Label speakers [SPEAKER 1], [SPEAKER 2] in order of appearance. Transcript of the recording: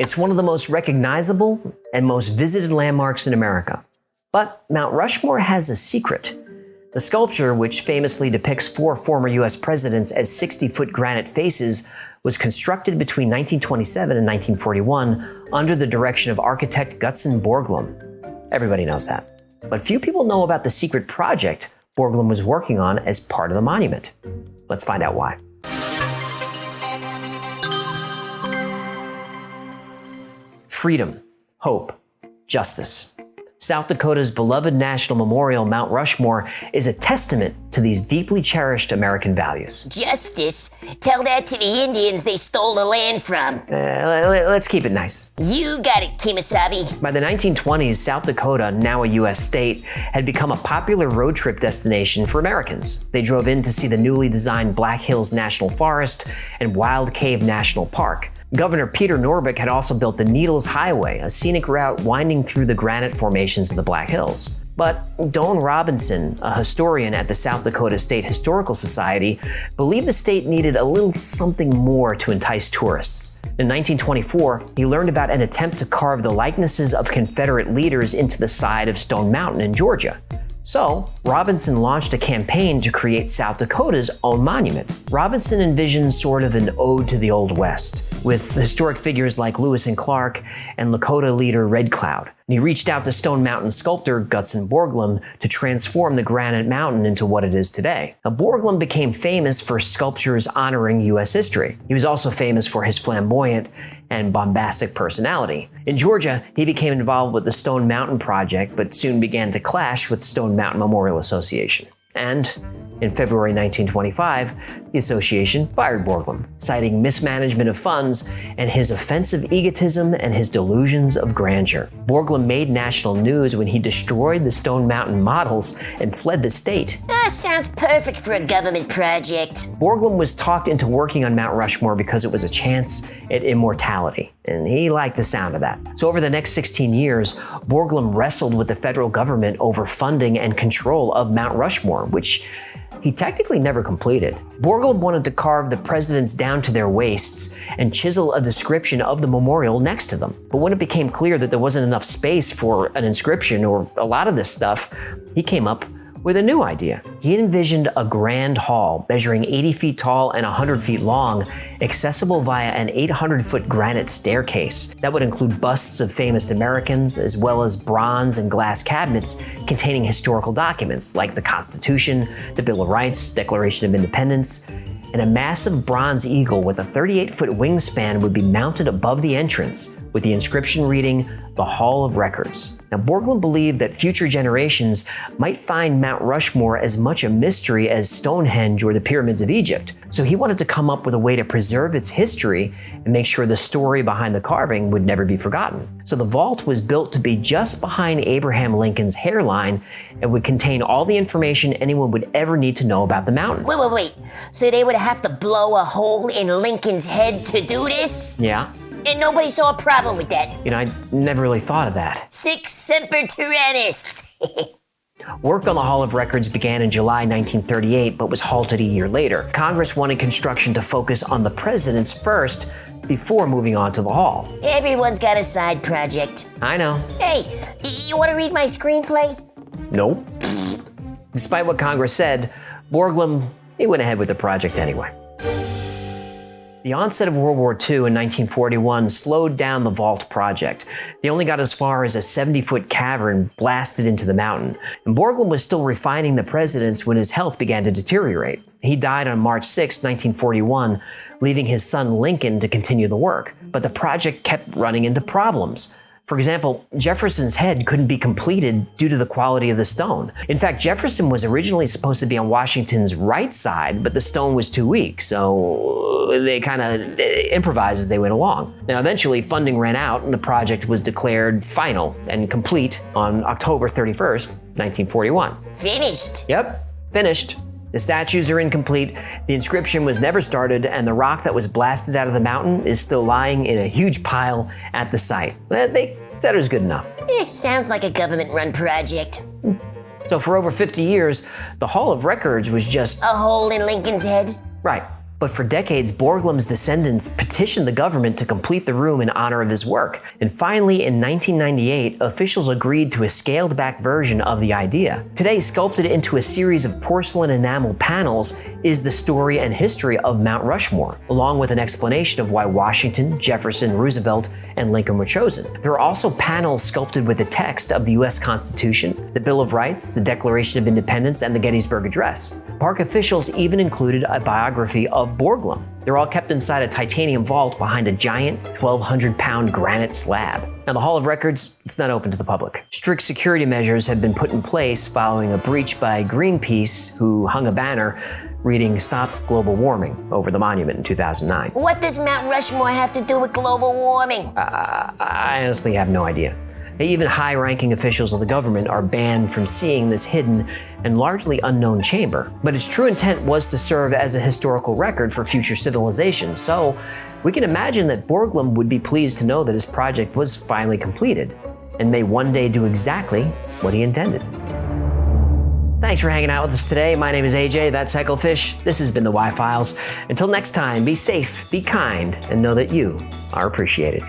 [SPEAKER 1] It's one of the most recognizable and most visited landmarks in America. But Mount Rushmore has a secret. The sculpture, which famously depicts 4 former U.S. presidents as 60-foot granite faces, was constructed between 1927 and 1941 under the direction of architect Gutzon Borglum. Everybody knows that. But few people know about the secret project Borglum was working on as part of the monument. Let's find out why. Freedom, hope, justice. South Dakota's beloved national memorial, Mount Rushmore, is a testament to these deeply cherished American values.
[SPEAKER 2] Justice? Tell that to the Indians they stole the land from.
[SPEAKER 1] Let's keep it nice.
[SPEAKER 2] You got it, Kemosabe.
[SPEAKER 1] By the 1920s, South Dakota, now a U.S. state, had become a popular road trip destination for Americans. They drove in to see the newly designed Black Hills National Forest and Wild Cave National Park. Governor Peter Norbeck had also built the Needles Highway, a scenic route winding through the granite formations of the Black Hills. But Doane Robinson, a historian at the South Dakota State Historical Society, believed the state needed a little something more to entice tourists. In 1924, he learned about an attempt to carve the likenesses of Confederate leaders into the side of Stone Mountain in Georgia. So, Robinson launched a campaign to create South Dakota's own monument. Robinson envisioned sort of an ode to the Old West, with historic figures like Lewis and Clark and Lakota leader Red Cloud. And he reached out to Stone Mountain sculptor Gutzon Borglum to transform the granite mountain into what it is today. Now, Borglum became famous for sculptures honoring U.S. history. He was also famous for his flamboyant and bombastic personality. In Georgia, he became involved with the Stone Mountain Project, but soon began to clash with Stone Mountain Memorial Association. And in February 1925, the association fired Borglum, citing mismanagement of funds and his offensive egotism and his delusions of grandeur. Borglum made national news when he destroyed the Stone Mountain models and fled the state.
[SPEAKER 2] Sounds perfect for a government project.
[SPEAKER 1] Borglum was talked into working on Mount Rushmore because it was a chance at immortality, and he liked the sound of that. So over the next 16 years, Borglum wrestled with the federal government over funding and control of Mount Rushmore, which he technically never completed. Borglum wanted to carve the presidents down to their waists and chisel a description of the memorial next to them. But when it became clear that there wasn't enough space for an inscription or a lot of this stuff, he came up with a new idea. He envisioned a grand hall measuring 80 feet tall and 100 feet long, accessible via an 800-foot granite staircase that would include busts of famous Americans, as well as bronze and glass cabinets containing historical documents like the Constitution, the Bill of Rights, Declaration of Independence, and a massive bronze eagle with a 38-foot wingspan would be mounted above the entrance, with the inscription reading, "The Hall of Records." Now, Borglum believed that future generations might find Mount Rushmore as much a mystery as Stonehenge or the pyramids of Egypt. So he wanted to come up with a way to preserve its history and make sure the story behind the carving would never be forgotten. So the vault was built to be just behind Abraham Lincoln's hairline and would contain all the information anyone would ever need to know about the mountain.
[SPEAKER 2] Wait. So they would have to blow a hole in Lincoln's head to do this?
[SPEAKER 1] Yeah.
[SPEAKER 2] And nobody saw a problem with that.
[SPEAKER 1] I never really thought of that.
[SPEAKER 2] Sic semper tyrannis.
[SPEAKER 1] Work on the Hall of Records began in July 1938, but was halted a year later. Congress wanted construction to focus on the presidents first, before moving on to the hall.
[SPEAKER 2] Everyone's got a side project.
[SPEAKER 1] I know.
[SPEAKER 2] Hey, you want to read my screenplay?
[SPEAKER 1] Nope. Despite what Congress said, Borglum, he went ahead with the project anyway. The onset of World War II in 1941 slowed down the vault project. They only got as far as a 70-foot cavern blasted into the mountain. And Borglum was still refining the presidents when his health began to deteriorate. He died on March 6, 1941, leaving his son Lincoln to continue the work. But the project kept running into problems. For example, Jefferson's head couldn't be completed due to the quality of the stone. In fact, Jefferson was originally supposed to be on Washington's right side, but the stone was too weak, so they kind of improvised as they went along. Now, eventually, funding ran out, and the project was declared final and complete on October 31st, 1941.
[SPEAKER 2] Finished?
[SPEAKER 1] Yep, finished. The statues are incomplete, the inscription was never started, and the rock that was blasted out of the mountain is still lying in a huge pile at the site. They said it was good enough.
[SPEAKER 2] Sounds like a government-run project.
[SPEAKER 1] So for over 50 years, the Hall of Records was just
[SPEAKER 2] a hole in Lincoln's head?
[SPEAKER 1] Right. But for decades, Borglum's descendants petitioned the government to complete the room in honor of his work. And finally, in 1998, officials agreed to a scaled-back version of the idea. Today, sculpted into a series of porcelain enamel panels is the story and history of Mount Rushmore, along with an explanation of why Washington, Jefferson, Roosevelt, and Lincoln were chosen. There are also panels sculpted with the text of the U.S. Constitution, the Bill of Rights, the Declaration of Independence, and the Gettysburg Address. Park officials even included a biography of Borglum. They're all kept inside a titanium vault behind a giant 1,200-pound granite slab. Now, the Hall of Records, it's not open to the public. Strict security measures have been put in place following a breach by Greenpeace, who hung a banner reading "Stop Global Warming" over the monument in 2009.
[SPEAKER 2] What does Mount Rushmore have to do with global warming?
[SPEAKER 1] I honestly have no idea. Even high-ranking officials of the government are banned from seeing this hidden and largely unknown chamber. But its true intent was to serve as a historical record for future civilizations, so we can imagine that Borglum would be pleased to know that his project was finally completed, and may one day do exactly what he intended. Thanks for hanging out with us today. My name is AJ, that's Hecklefish. This has been the Y-Files. Until next time, be safe, be kind, and know that you are appreciated.